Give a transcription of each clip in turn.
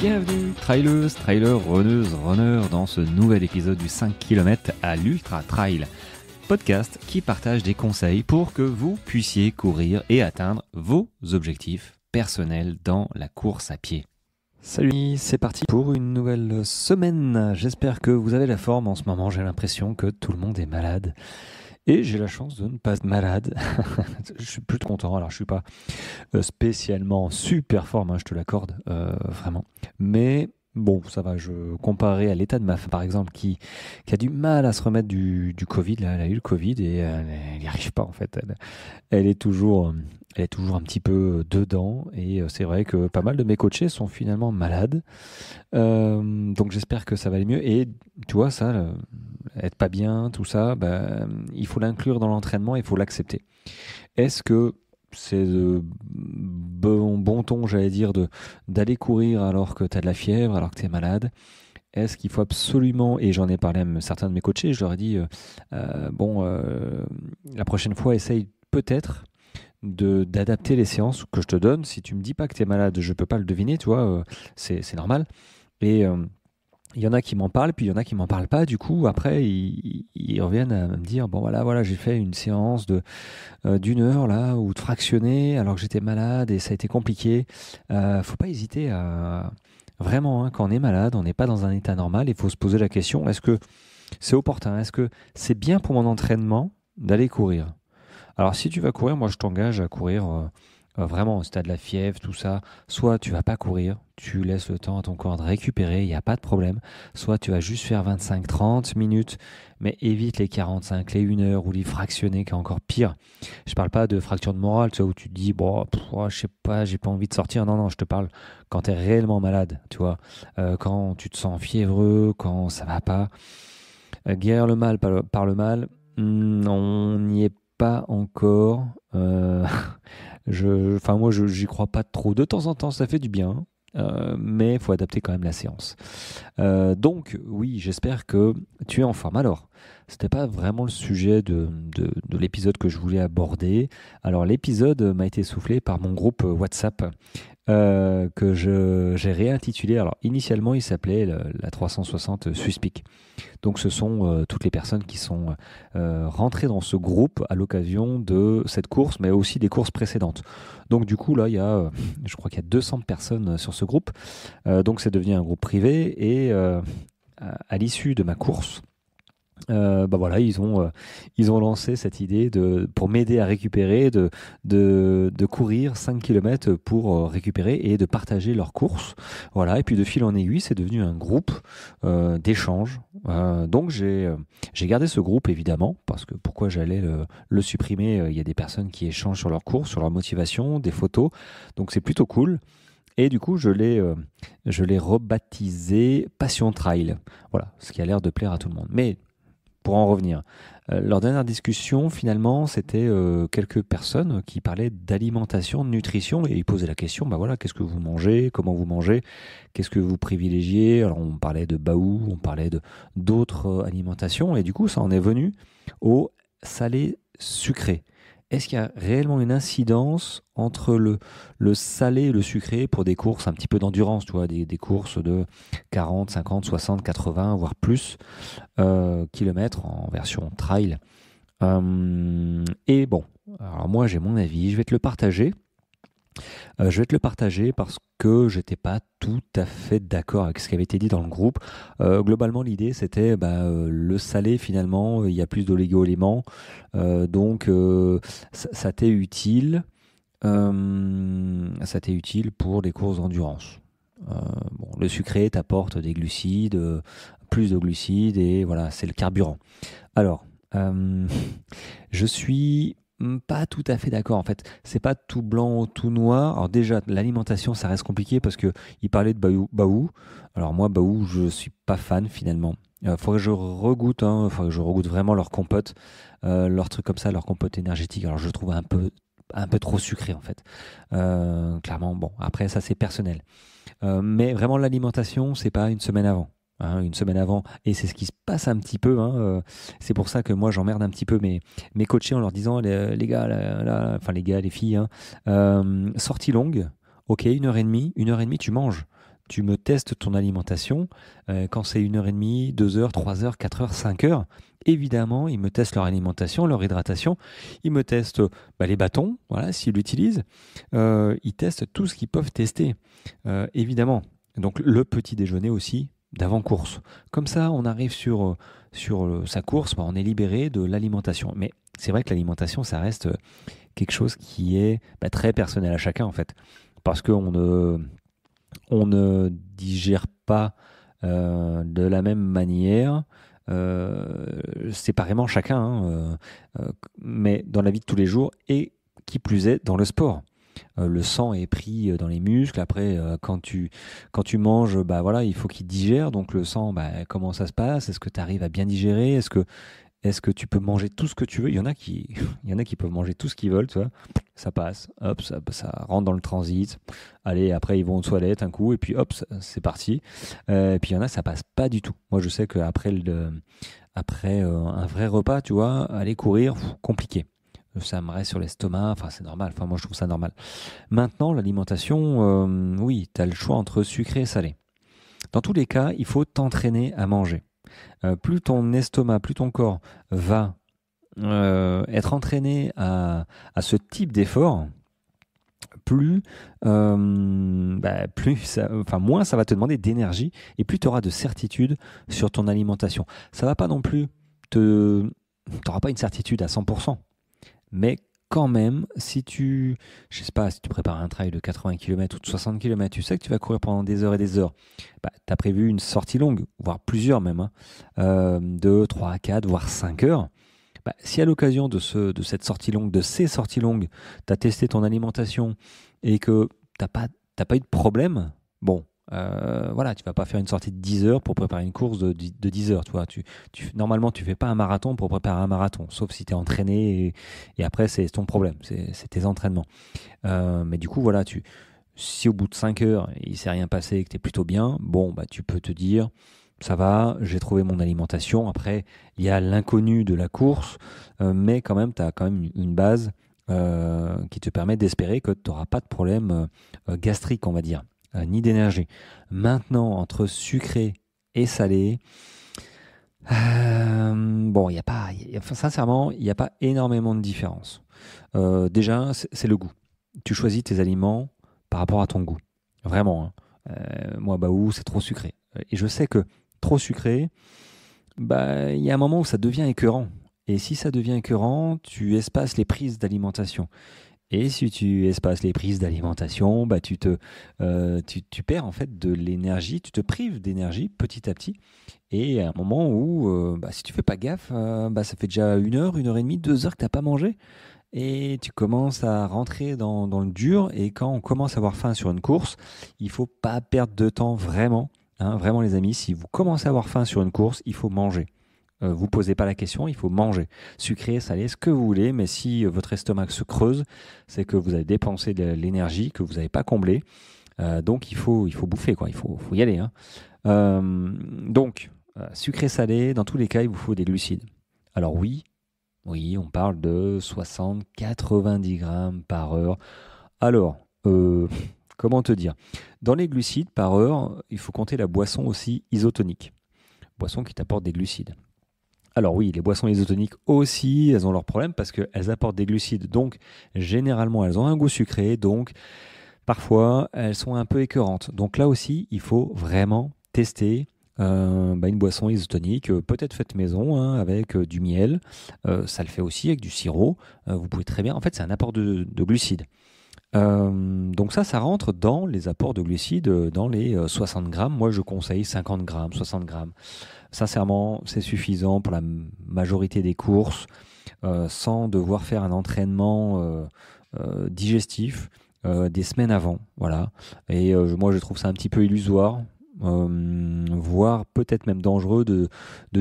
Bienvenue, traileuses, trailers, runneuses, runners, dans ce nouvel épisode du 5 km à l'Ultra Trail, podcast qui partage des conseils pour que vous puissiez courir et atteindre vos objectifs personnels dans la course à pied. Salut, c'est parti pour une nouvelle semaine. J'espère que vous avez la forme en ce moment. J'ai l'impression que tout le monde est malade. Et j'ai la chance de ne pas être malade. Je suis plutôt content. Alors, je ne suis pas spécialement super forme, je te l'accorde, vraiment. Mais bon, ça va. Comparé à l'état de ma femme, par exemple, qui a du mal à se remettre du Covid. Là, elle a eu le Covid et elle n'y arrive pas, en fait. Elle est toujours un petit peu dedans. Et c'est vrai que pas mal de mes coachés sont finalement malades. Donc, j'espère que ça va aller mieux. Et tu vois, ça... être pas bien, tout ça, il faut l'inclure dans l'entraînement, il faut l'accepter. Est-ce que c'est de bon ton, j'allais dire, d'aller courir alors que tu as de la fièvre, alors que tu es malade? Est-ce qu'il faut absolument, et j'en ai parlé à certains de mes coachés, je leur ai dit, la prochaine fois, essaye peut-être d'adapter les séances que je te donne. Si tu me dis pas que tu es malade, je peux pas le deviner, tu vois, c'est normal. Et... il y en a qui m'en parlent, puis il y en a qui m'en parlent pas. Du coup, après, ils reviennent à me dire, bon voilà, j'ai fait une séance d'une heure là, ou de fractionné, alors que j'étais malade et ça a été compliqué. Faut pas hésiter à vraiment, quand on est malade, on n'est pas dans un état normal. Il faut se poser la question, est-ce que c'est opportun? Est-ce que c'est bien pour mon entraînement d'aller courir? Alors, si tu vas courir, moi, je t'engage à courir. Vraiment, si tu as de la fièvre, tout ça, soit tu vas pas courir, tu laisses le temps à ton corps de récupérer, il n'y a pas de problème. Soit tu vas juste faire 25-30 minutes, mais évite les 45, les 1 heure ou les fractionnés, qui est encore pire. Je parle pas de fracture de morale, tu vois, où tu te dis, je sais pas, j'ai pas envie de sortir. Non, je te parle quand tu es réellement malade, tu vois, quand tu te sens fiévreux, quand ça va pas. Guérir le mal par le mal, on n'y est pas encore. Moi, j'y crois pas trop. De temps en temps, ça fait du bien, mais il faut adapter quand même la séance. Donc, oui, j'espère que tu es en forme. Alors, c'était pas vraiment le sujet de l'épisode que je voulais aborder. Alors, l'épisode m'a été soufflé par mon groupe WhatsApp que j'ai réintitulé. Alors, initialement, il s'appelait la 360 Suspic. Donc, ce sont toutes les personnes qui sont rentrées dans ce groupe à l'occasion de cette course, mais aussi des courses précédentes. Donc, du coup, là, je crois qu'il y a 200 personnes sur ce groupe. Donc, c'est devenu un groupe privé. Et à l'issue de ma course, ils ont lancé cette idée pour m'aider à récupérer, de courir 5 km pour récupérer et de partager leurs courses. Voilà. Et puis de fil en aiguille, c'est devenu un groupe d'échange. Donc j'ai gardé ce groupe évidemment, parce que pourquoi j'allais le supprimer? Il y a des personnes qui échangent sur leurs courses, sur leur motivation, des photos. Donc c'est plutôt cool. Et du coup, je l'ai rebaptisé Passion Trail. Voilà, ce qui a l'air de plaire à tout le monde. Mais pour en revenir, leur dernière discussion, finalement, c'était quelques personnes qui parlaient d'alimentation, de nutrition, et ils posaient la question, qu'est-ce que vous mangez, comment vous mangez, qu'est-ce que vous privilégiez? Alors, on parlait de baou, on parlait d'autres alimentations, et du coup, ça en est venu au salé-sucré. Est-ce qu'il y a réellement une incidence entre le salé et le sucré pour des courses un petit peu d'endurance, tu vois, des courses de 40, 50, 60, 80, voire plus kilomètres en version trail? Et bon, alors moi j'ai mon avis, je vais te le partager. Parce que j'étais pas tout à fait d'accord avec ce qui avait été dit dans le groupe. Globalement, l'idée c'était le salé, finalement, il y a plus d'oligo-éléments, donc ça t'est utile. Ça t'est utile pour des courses d'endurance. Le sucré t'apporte des glucides, plus de glucides, et voilà, c'est le carburant. Alors, je suis pas tout à fait d'accord. En fait, c'est pas tout blanc ou tout noir. Alors déjà, l'alimentation, ça reste compliqué parce que il parlait de baou. Alors moi, baou, je suis pas fan finalement. Faudrait que je regoute, faudrait que je regoute vraiment leur compote, leur truc comme ça, leur compote énergétique. Alors je le trouve un peu trop sucré en fait. Clairement, bon, après ça c'est personnel. Mais vraiment l'alimentation, c'est pas une semaine avant. Une semaine avant, et c'est ce qui se passe un petit peu. C'est pour ça que moi j'emmerde un petit peu mes coachés en leur disant, les gars, les gars, les filles, sortie longue, ok, 1 heure et demie tu manges. tu me testes ton alimentation quand c'est 1h30, 2h, 3h, 4h, 5h. Évidemment, ils me testent leur alimentation, leur hydratation. Ils me testent les bâtons, voilà, s'ils l'utilisent. Ils testent tout ce qu'ils peuvent tester, évidemment. Donc le petit déjeuner aussi d'avant-course. Comme ça, on arrive sur sa course, on est libéré de l'alimentation. Mais c'est vrai que l'alimentation, ça reste quelque chose qui est très personnel à chacun en fait. Parce on ne digère pas de la même manière, séparément chacun, mais dans la vie de tous les jours et qui plus est dans le sport. Le sang est pris dans les muscles. Après, quand tu manges, voilà, il faut qu'il digère. Donc le sang, comment ça se passe? Est-ce que tu arrives à bien digérer? Est-ce que tu peux manger tout ce que tu veux? Il y en a qui peuvent manger tout ce qu'ils veulent, tu vois. Ça passe, hop, ça rentre dans le transit. Allez, après ils vont aux toilettes un coup et puis hop, c'est parti. Et puis il y en a, ça passe pas du tout. Moi, je sais qu'après un vrai repas, tu vois, aller courir, compliqué. Ça me reste sur l'estomac. Enfin, c'est normal. Enfin, moi, je trouve ça normal. Maintenant, l'alimentation, oui, tu as le choix entre sucré et salé. Dans tous les cas, il faut t'entraîner à manger. Plus ton estomac, plus ton corps va être entraîné à ce type d'effort, moins ça va te demander d'énergie et plus tu auras de certitude sur ton alimentation. Ça va pas non plus t'auras pas une certitude à 100%, mais quand même, je sais pas, si tu prépares un trail de 80 km ou de 60 km, tu sais que tu vas courir pendant des heures et des heures. Tu as prévu une sortie longue, voire plusieurs même, de 3 à 4, voire 5 heures. Si à l'occasion de cette sortie longue, de ces sorties longues, tu as testé ton alimentation et que t'as pas eu de problème, bon, voilà, tu vas pas faire une sortie de 10 heures pour préparer une course de 10 heures. Normalement, tu fais pas un marathon pour préparer un marathon, sauf si tu es entraîné et après, c'est ton problème, c'est tes entraînements. Mais du coup, voilà, si au bout de 5 heures, il s'est rien passé et que tu es plutôt bien, bon, tu peux te dire, ça va, j'ai trouvé mon alimentation. Après, il y a l'inconnu de la course, mais quand même, tu as quand même une base qui te permet d'espérer que tu n'auras pas de problème gastrique, on va dire, ni d'énergie. Maintenant, entre sucré et salé, bon, sincèrement, il n'y a pas énormément de différence. Déjà, c'est le goût. Tu choisis tes aliments par rapport à ton goût. Vraiment, hein. Moi, c'est trop sucré. Et je sais que trop sucré, il y a un moment où ça devient écœurant. Et si ça devient écœurant, tu espaces les prises d'alimentation. Et si tu espaces les prises d'alimentation, tu perds en fait de l'énergie, tu te prives d'énergie petit à petit. Et à un moment où, si tu fais pas gaffe, ça fait déjà 1 heure, 1h30, 2 heures que tu n'as pas mangé. Et tu commences à rentrer dans le dur. Et quand on commence à avoir faim sur une course, il faut pas perdre de temps vraiment. Hein, vraiment les amis, si vous commencez à avoir faim sur une course, il faut manger. Vous posez pas la question, il faut manger. Sucré, salé, ce que vous voulez, mais si votre estomac se creuse, c'est que vous avez dépensé de l'énergie que vous n'avez pas comblée. Donc il faut bouffer, quoi. Il faut y aller. Hein. Sucré, salé, dans tous les cas, il vous faut des glucides. Alors oui, on parle de 60-90 grammes par heure. Alors, comment te dire? Dans les glucides par heure, il faut compter la boisson aussi isotonique. Boisson qui t'apporte des glucides. Alors oui, les boissons isotoniques aussi, elles ont leurs problèmes parce qu'elles apportent des glucides. Donc, généralement, elles ont un goût sucré. Donc, parfois, elles sont un peu écœurantes. Donc là aussi, il faut vraiment tester une boisson isotonique, peut-être faite maison, hein, avec du miel. Ça le fait aussi avec du sirop. Vous pouvez très bien... En fait, c'est un apport de glucides. Donc ça rentre dans les apports de glucides, dans les 60 grammes. Moi, je conseille 50 grammes, 60 grammes. Sincèrement, c'est suffisant pour la majorité des courses, sans devoir faire un entraînement digestif des semaines avant. Voilà. Et moi, je trouve ça un petit peu illusoire, voire peut-être même dangereux de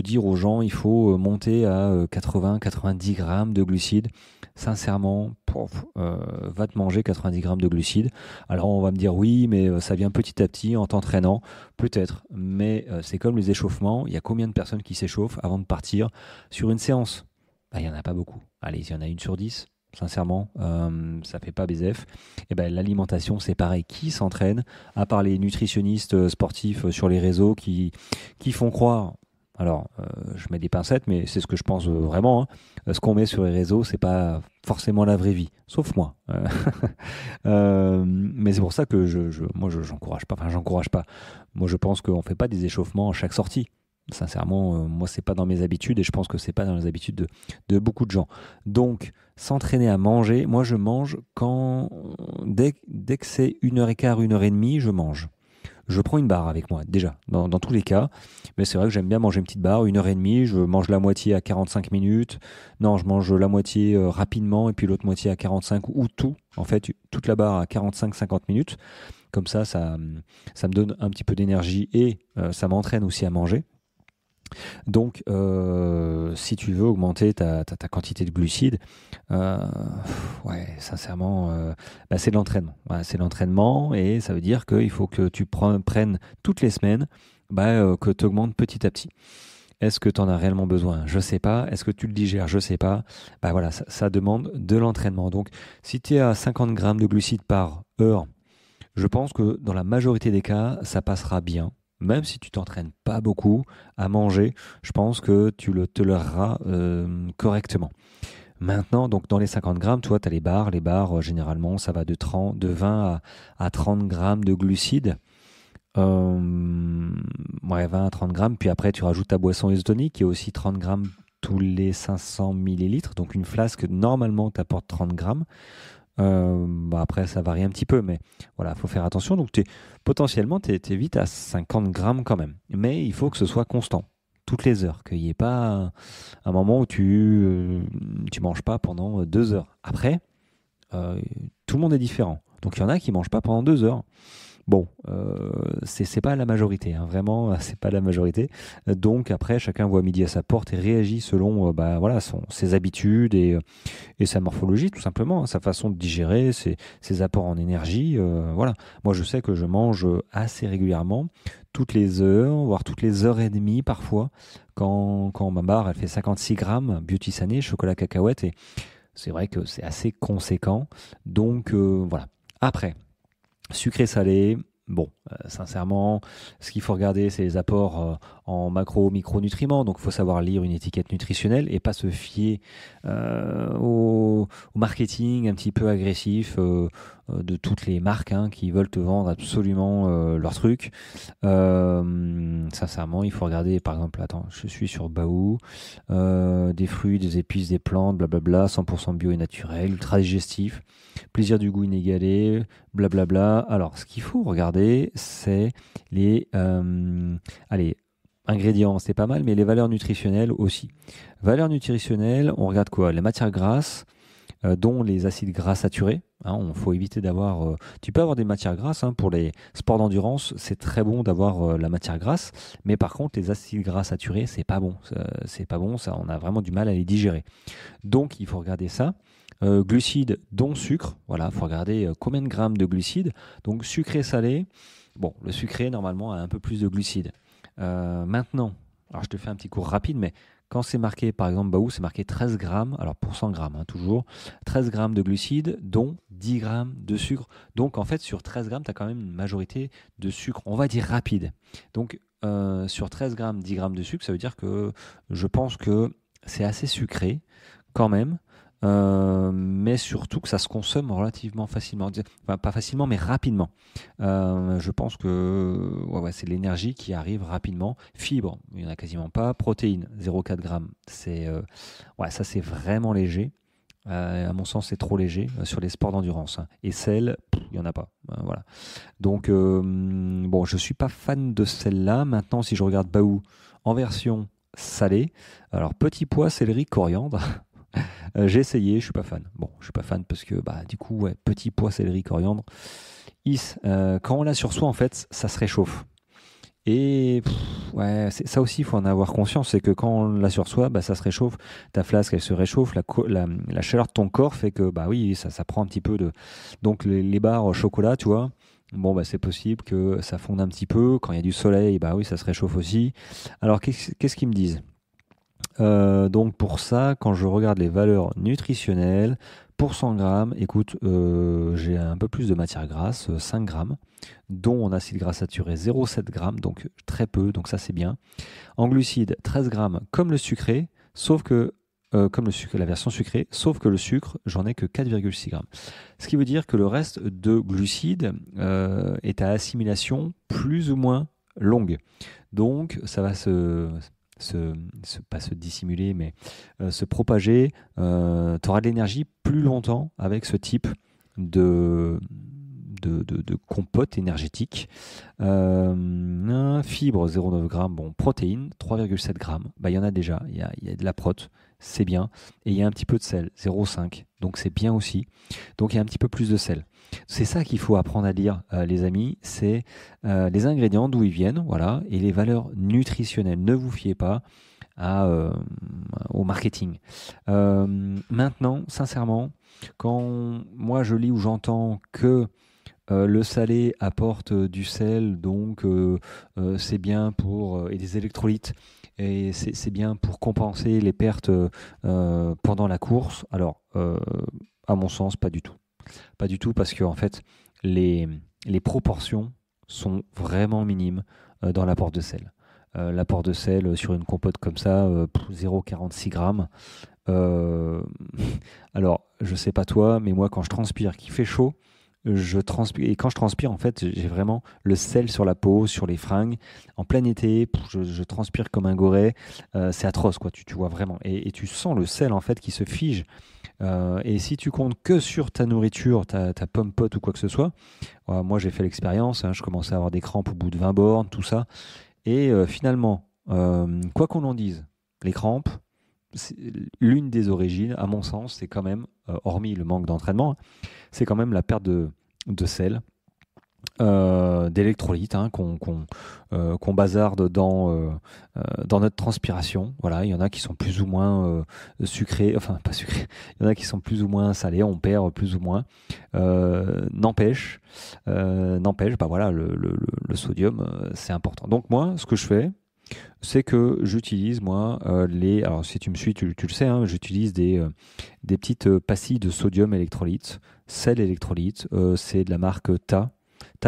dire aux gens il faut monter à 80-90 grammes de glucides. Sincèrement, va te manger 90 grammes de glucides. Alors on va me dire oui, mais ça vient petit à petit en t'entraînant. Peut-être, mais c'est comme les échauffements. Il y a combien de personnes qui s'échauffent avant de partir sur une séance? Il n'y en a pas beaucoup. Allez, il y en a 1 sur 10. Sincèrement, ça fait pas BZF. Et ben l'alimentation, c'est pareil. Qui s'entraîne, à part les nutritionnistes sportifs sur les réseaux qui font croire. Alors, je mets des pincettes, mais c'est ce que je pense vraiment, hein. Ce qu'on met sur les réseaux, c'est pas forcément la vraie vie, sauf moi. Mais c'est pour ça que moi, j'encourage pas. Enfin, j'encourage pas. Moi, je pense qu'on fait pas des échauffements à chaque sortie. Sincèrement, moi, c'est pas dans mes habitudes et je pense que c'est pas dans les habitudes de beaucoup de gens. Donc, s'entraîner à manger, moi, je mange dès que c'est 1h15, 1h30, je mange. Je prends une barre avec moi, déjà, dans tous les cas. Mais c'est vrai que j'aime bien manger une petite barre, 1h30, je mange la moitié à 45 minutes. Non, je mange la moitié rapidement et puis l'autre moitié à 45 ou tout. En fait, toute la barre à 45-50 minutes. Comme ça me donne un petit peu d'énergie et ça m'entraîne aussi à manger. Donc, si tu veux augmenter ta quantité de glucides, ouais, sincèrement, c'est de l'entraînement. Voilà, c'est l'entraînement et ça veut dire qu'il faut que tu prennes toutes les semaines, que tu augmentes petit à petit. Est-ce que tu en as réellement besoin? Je sais pas. Est-ce que tu le digères? Je sais pas. Voilà, ça demande de l'entraînement. Donc, si tu es à 50 grammes de glucides par heure, je pense que dans la majorité des cas, ça passera bien. Même si tu t'entraînes pas beaucoup à manger, je pense que tu le toléreras correctement. Maintenant, donc dans les 50 grammes, toi, tu as les barres. Les barres, généralement, ça va de 20 à 30 grammes de glucides. Ouais, 20 à 30 grammes. Puis après, tu rajoutes ta boisson isotonique qui est aussi 30 grammes tous les 500 millilitres. Donc une flasque, normalement, t'apporte 30 grammes. Après, ça varie un petit peu, mais voilà, il faut faire attention. Donc, potentiellement, tu es vite à 50 grammes quand même. Mais il faut que ce soit constant, toutes les heures, qu'il n'y ait pas un moment où tu manges pas pendant 2 heures. Après, tout le monde est différent. Donc, il y en a qui mangent pas pendant 2 heures. Bon, c'est pas la majorité, hein, vraiment, c'est pas la majorité. Donc après, chacun voit midi à sa porte et réagit selon voilà, ses habitudes et sa morphologie, tout simplement, hein, sa façon de digérer, ses apports en énergie. Voilà. Moi, je sais que je mange assez régulièrement, toutes les heures, voire toutes les heures et demie parfois, quand ma barre, elle fait 56 grammes, Beauty Sané, chocolat cacahuète, et c'est vrai que c'est assez conséquent. Donc voilà. Après. Sucré salé, bon, sincèrement, ce qu'il faut regarder, c'est les apports en micronutriments. Donc, il faut savoir lire une étiquette nutritionnelle et pas se fier au marketing un petit peu agressif de toutes les marques, hein, qui veulent te vendre absolument leurs trucs. Sincèrement, il faut regarder, par exemple, attends, je suis sur Baou, des fruits, des épices, des plantes, blablabla, 100% bio et naturel, ultra digestif, plaisir du goût inégalé, blablabla. Alors, ce qu'il faut regarder, c'est les ingrédients, c'est pas mal, mais les valeurs nutritionnelles aussi. Valeurs nutritionnelles, on regarde quoi? Les matières grasses, dont les acides gras saturés. Hein, il faut éviter d'avoir. Tu peux avoir des matières grasses, hein, pour les sports d'endurance, c'est très bon d'avoir la matière grasse, mais par contre, les acides gras saturés, c'est pas bon. C'est pas bon, ça, on a vraiment du mal à les digérer. Donc, il faut regarder ça. Glucides, dont sucre. Voilà, il faut regarder combien de grammes de glucides. Donc, sucré, salé. Bon, le sucré, normalement, a un peu plus de glucides. Maintenant, alors je te fais un petit cours rapide, mais quand c'est marqué, par exemple, Baou, c'est marqué 13 grammes, alors pour 100 grammes, hein, toujours, 13 grammes de glucides, dont 10 grammes de sucre. Donc, en fait, sur 13 grammes, tu as quand même une majorité de sucre, on va dire rapide. Donc, sur 13 grammes, 10 grammes de sucre, ça veut dire que je pense que c'est assez sucré, quand même. Mais surtout que ça se consomme relativement facilement. Enfin, pas facilement, mais rapidement. Je pense que ouais, c'est l'énergie qui arrive rapidement. Fibres, il n'y en a quasiment pas. Protéines, 0,4 grammes. Ouais, ça, c'est vraiment léger. À mon sens, c'est trop léger sur les sports d'endurance, hein. Et sel, il n'y en a pas. Voilà. Donc, bon, je ne suis pas fan de celle-là. Maintenant, si je regarde Baou en version salée, alors petit pois, céleri, coriandre. J'ai essayé, je suis pas fan. Bon, je suis pas fan parce que du coup, ouais, petit pois, céleri, coriandre. Quand on l'a sur soi, en fait, ça se réchauffe. Et ouais, ça aussi, il faut en avoir conscience, c'est que quand on l'a sur soi, ça se réchauffe. Ta flasque, elle se réchauffe. La chaleur de ton corps fait que, oui, ça prend un petit peu de. Donc les barres au chocolat, tu vois. Bon, c'est possible que ça fonde un petit peu. Quand il y a du soleil, oui, ça se réchauffe aussi. Alors, qu'est-ce qu'ils me disent? Donc pour ça, quand je regarde les valeurs nutritionnelles, pour 100 grammes, écoute, j'ai un peu plus de matière grasse, 5 grammes, dont en acide gras saturé 0,7 grammes, donc très peu, donc ça c'est bien. En glucides, 13 grammes comme le sucré, sauf que comme le sucre, la version sucrée, sauf que le sucre, j'en ai que 4,6 grammes. Ce qui veut dire que le reste de glucides est à assimilation plus ou moins longue. Donc ça va pas se dissimuler, mais se propager. Tu auras de l'énergie plus longtemps avec ce type de, de compote énergétique. Fibres 0,9 g, bon, protéines 3,7 g, bah, il y en a déjà, il y a de la prot, c'est bien, et il y a un petit peu de sel, 0,5, donc c'est bien aussi, donc il y a un petit peu plus de sel. C'est ça qu'il faut apprendre à lire, les amis, c'est les ingrédients, d'où ils viennent, voilà, et les valeurs nutritionnelles. Ne vous fiez pas au marketing. Maintenant, sincèrement, quand moi je lis ou j'entends que le salé apporte du sel, donc c'est bien pour et des électrolytes, et c'est bien pour compenser les pertes pendant la course. Alors, à mon sens, pas du tout. Pas du tout, parce que en fait, les, les proportions sont vraiment minimes dans l'apport de sel. L'apport de sel sur une compote comme ça, 0,46 grammes. Euh, alors, je sais pas toi, mais moi, quand je transpire, qu'il fait chaud, je transpire. Et quand je transpire, en fait, j'ai vraiment le sel sur la peau, sur les fringues. En plein été, je transpire comme un goret. C'est atroce, quoi. Tu vois vraiment. Et tu sens le sel, en fait, qui se fige. Et si tu comptes que sur ta nourriture, ta pomme pote ou quoi que ce soit, moi, j'ai fait l'expérience. Hein, je commençais à avoir des crampes au bout de 20 bornes, tout ça. Et finalement, quoi qu'on en dise, les crampes, l'une des origines, à mon sens, c'est quand même, hormis le manque d'entraînement, c'est quand même la perte de sel, d'électrolytes hein, qu'on bazarde dans notre transpiration. Voilà, il y en a qui sont plus ou moins sucrés, enfin pas sucrés, il y en a qui sont plus ou moins salés, on perd plus ou moins. N'empêche, bah voilà, le sodium, c'est important. Donc moi, ce que je fais, c'est que j'utilise moi alors si tu me suis, tu le sais, hein, j'utilise des petites pastilles de sodium électrolyte, sel électrolyte, c'est de la marque Ta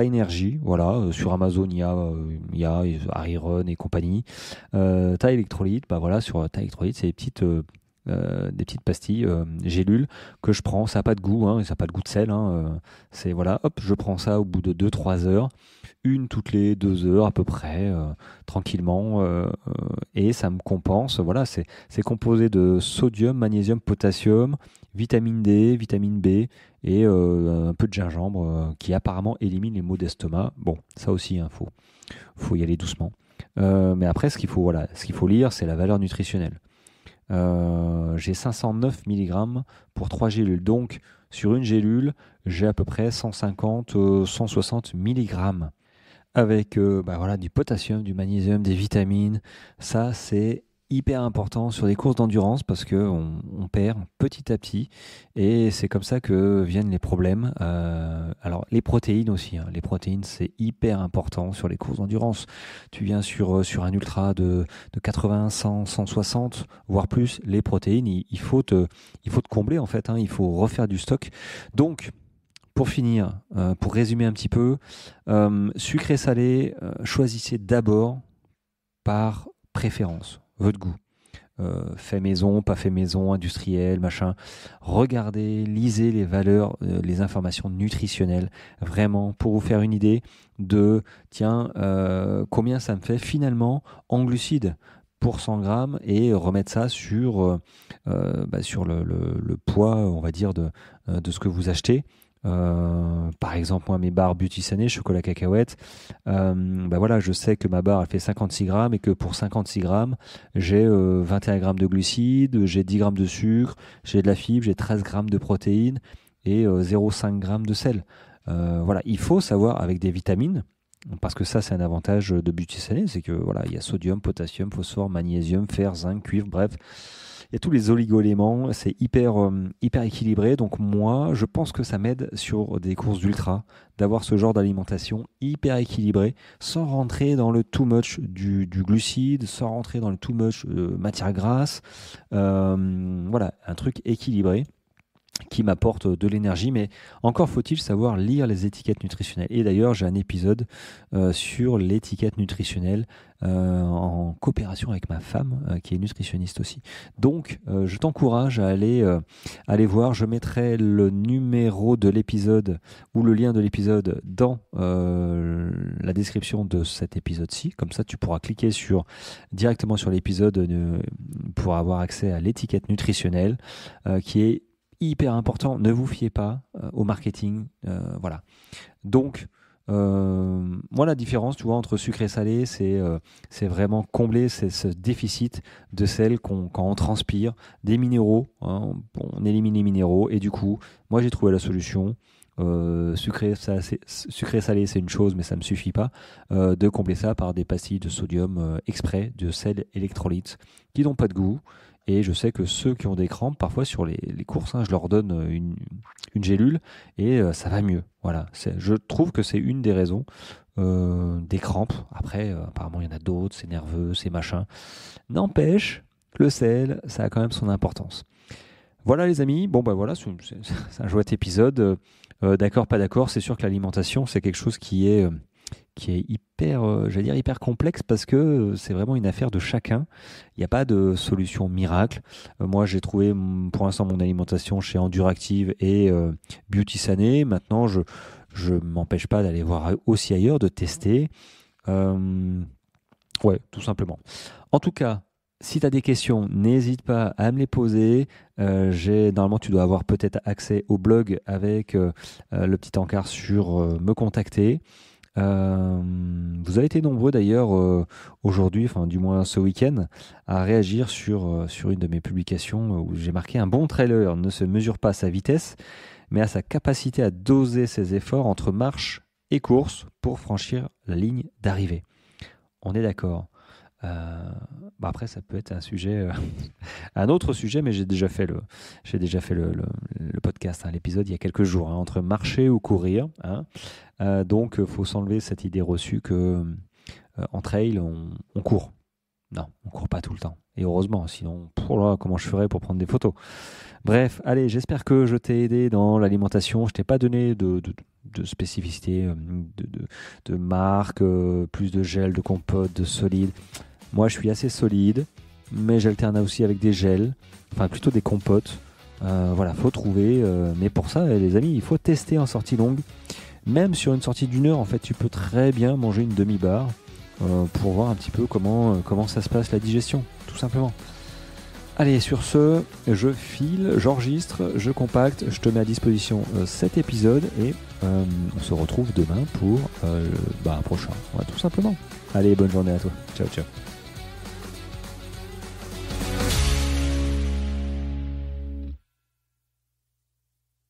Energy, voilà, sur Amazon il y a Iron et compagnie. Ta électrolyte, bah voilà, sur Ta électrolyte, c'est des petites pastilles, gélules que je prends, ça n'a pas de goût, hein, ça n'a pas de goût de sel, hein, c'est voilà, hop, je prends ça au bout de 2-3 heures, une toutes les 2 heures à peu près, tranquillement, et ça me compense. Voilà, c'est composé de sodium, magnésium, potassium, vitamine D, vitamine B et un peu de gingembre qui apparemment élimine les maux d'estomac. Bon, ça aussi, il faut y aller doucement. Mais après, ce qu'il faut lire, c'est la valeur nutritionnelle. J'ai 509 mg pour 3 gélules. Donc, sur une gélule, j'ai à peu près 150, 160 mg avec bah voilà, du potassium, du magnésium, des vitamines. Ça, c'est hyper important sur des courses d'endurance parce que on perd petit à petit et c'est comme ça que viennent les problèmes. Alors les protéines aussi, hein. Les protéines c'est hyper important sur les courses d'endurance. Tu viens sur un ultra de 80, 100, 160 voire plus, les protéines il faut te combler en fait, hein. Il faut refaire du stock. Donc pour finir, pour résumer un petit peu, sucré salé, choisissez d'abord par préférence, votre goût. Fait maison, pas fait maison, industriel, machin. Regardez, lisez les valeurs, les informations nutritionnelles, vraiment, pour vous faire une idée de, tiens, combien ça me fait finalement en glucides pour 100 grammes et remettre ça sur le poids, on va dire, de ce que vous achetez. Par exemple, moi, mes barres Beauty Sané, chocolat cacahuète, bah voilà, je sais que ma barre elle fait 56 grammes et que pour 56 grammes, j'ai 21 grammes de glucides, j'ai 10 grammes de sucre, j'ai de la fibre, j'ai 13 grammes de protéines et 0,5 grammes de sel. Voilà, il faut savoir avec des vitamines, parce que ça, c'est un avantage de Beauty Sané, c'est que voilà, il y a sodium, potassium, phosphore, magnésium, fer, zinc, cuivre, bref. Il y a tous les oligo-éléments, c'est hyper équilibré. Donc moi, je pense que ça m'aide sur des courses d'ultra d'avoir ce genre d'alimentation hyper équilibrée, sans rentrer dans le too much du glucide, sans rentrer dans le too much matière grasse. Voilà, un truc équilibré. qui m'apporte de l'énergie, mais encore faut-il savoir lire les étiquettes nutritionnelles. Et d'ailleurs, j'ai un épisode sur l'étiquette nutritionnelle en coopération avec ma femme, qui est nutritionniste aussi. Donc, je t'encourage à aller voir. Je mettrai le numéro de l'épisode ou le lien de l'épisode dans la description de cet épisode-ci. Comme ça, tu pourras cliquer directement sur l'épisode pour avoir accès à l'étiquette nutritionnelle qui est hyper important. Ne vous fiez pas au marketing. Voilà. Donc, moi, la différence, tu vois, entre sucré et salé, c'est vraiment combler ce déficit de sel quand on transpire, des minéraux. Hein, on élimine les minéraux. Et du coup, moi, j'ai trouvé la solution. Sucré salé, c'est une chose, mais ça ne me suffit pas. De combler ça par des pastilles de sodium exprès, de sel électrolyte, qui n'ont pas de goût. Et je sais que ceux qui ont des crampes, parfois sur les courses, je leur donne une gélule et ça va mieux. Voilà. Je trouve que c'est une des raisons des crampes. Après, apparemment, il y en a d'autres, c'est nerveux, c'est machin. N'empêche, le sel, ça a quand même son importance. Voilà les amis, bon bah voilà, c'est un chouette épisode. D'accord, pas d'accord, c'est sûr que l'alimentation, c'est quelque chose qui est hyper complexe parce que c'est vraiment une affaire de chacun. Il n'y a pas de solution miracle. Moi, j'ai trouvé pour l'instant mon alimentation chez Enduractive et Beauty Sané. Maintenant, je m'empêche pas d'aller voir aussi ailleurs, de tester. Ouais, tout simplement. En tout cas, si tu as des questions, n'hésite pas à me les poser. Normalement, tu dois avoir peut-être accès au blog avec le petit encart sur me contacter. Vous avez été nombreux d'ailleurs aujourd'hui, enfin du moins ce week-end, à réagir sur une de mes publications où j'ai marqué: un bon trailer ne se mesure pas à sa vitesse, mais à sa capacité à doser ses efforts entre marche et course pour franchir la ligne d'arrivée. On est d'accord. Après, ça peut être un sujet, un autre sujet, mais j'ai déjà fait le podcast, l'épisode il y a quelques jours, entre marcher ou courir. Donc, il faut s'enlever cette idée reçue que en trail, on court. Non, on court pas tout le temps. Et heureusement, sinon, comment je ferais pour prendre des photos? Bref, allez, j'espère que je t'ai aidé dans l'alimentation. Je t'ai pas donné de spécificité, de marque, plus de gel, de compote, de solide. Moi, je suis assez solide, mais j'alterne aussi avec des gels, enfin plutôt des compotes. Voilà, faut trouver. Mais pour ça, les amis, il faut tester en sortie longue. Même sur une sortie d'1 heure, en fait, tu peux très bien manger une demi-barre pour voir un petit peu comment ça se passe la digestion, tout simplement. Allez, sur ce, je file, j'enregistre, je compacte, je te mets à disposition cet épisode et on se retrouve demain pour un prochain. Ouais, tout simplement. Allez, bonne journée à toi. Ciao, ciao.